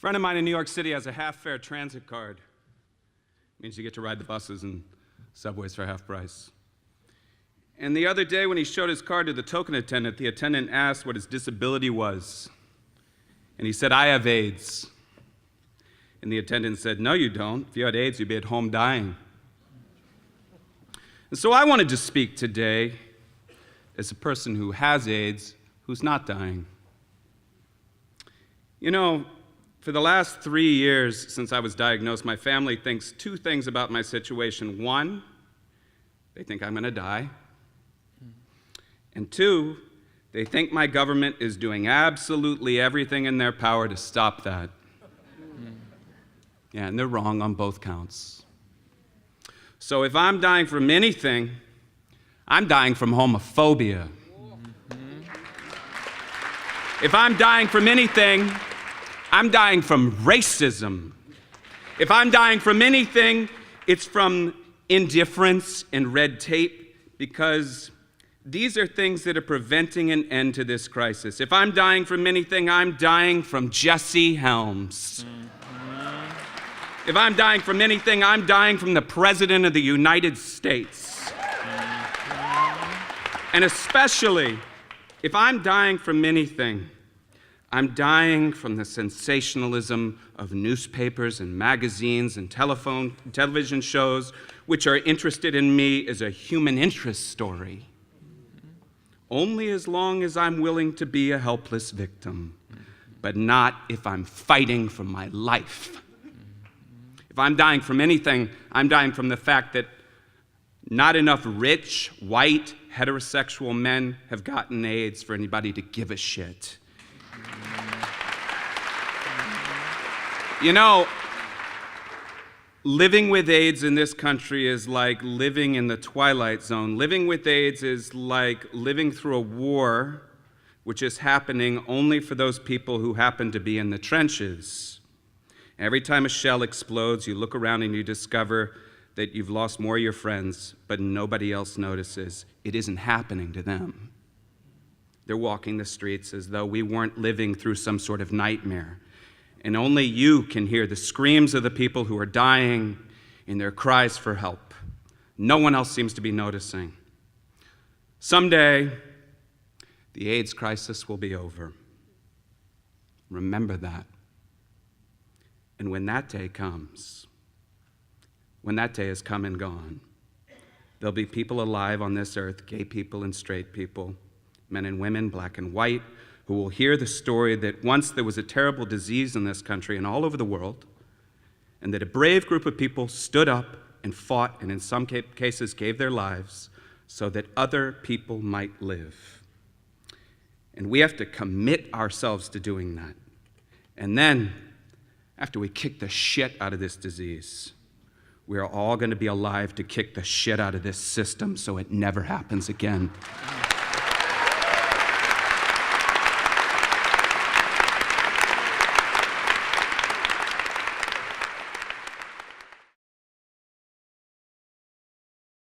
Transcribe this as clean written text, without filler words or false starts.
friend of mine in New York City has a half-fare transit card. It means you get to ride the buses and subways for half price. And the other day when he showed his card to the token attendant, the attendant asked what his disability was. And he said, "I have AIDS." And the attendant said, "No, you don't. If you had AIDS, you'd be at home dying." And so I wanted to speak today as a person who has AIDS, who's not dying. You know, for the last 3 years since I was diagnosed, my family thinks two things about my situation. One, they think I'm going to die. And two, they think my government is doing absolutely everything in their power to stop that. Yeah, and they're wrong on both counts. So if I'm dying from anything, I'm dying from homophobia. If I'm dying from anything, I'm dying from racism. If I'm dying from anything, it's from indifference and red tape, because these are things that are preventing an end to this crisis. If I'm dying from anything, I'm dying from Jesse Helms. If I'm dying from anything, I'm dying from the President of the United States. And especially, if I'm dying from anything, I'm dying from the sensationalism of newspapers and magazines and television shows, which are interested in me as a human interest story. Only as long as I'm willing to be a helpless victim, but not if I'm fighting for my life. If I'm dying from anything, I'm dying from the fact that not enough rich, white, heterosexual men have gotten AIDS for anybody to give a shit. You know, living with AIDS in this country is like living in the Twilight Zone. Living with AIDS is like living through a war which is happening only for those people who happen to be in the trenches. Every time a shell explodes, you look around and you discover that you've lost more of your friends, but nobody else notices. It isn't happening to them. They're walking the streets as though we weren't living through some sort of nightmare. And only you can hear the screams of the people who are dying in their cries for help. No one else seems to be noticing. Someday, the AIDS crisis will be over. Remember that. And when that day comes, when that day has come and gone, there'll be people alive on this earth, gay people and straight people, men and women, black and white, who will hear the story that once there was a terrible disease in this country and all over the world, and that a brave group of people stood up and fought, and in some cases gave their lives so that other people might live. And we have to commit ourselves to doing that. And then, after we kick the shit out of this disease, we are all going to be alive to kick the shit out of this system so it never happens again.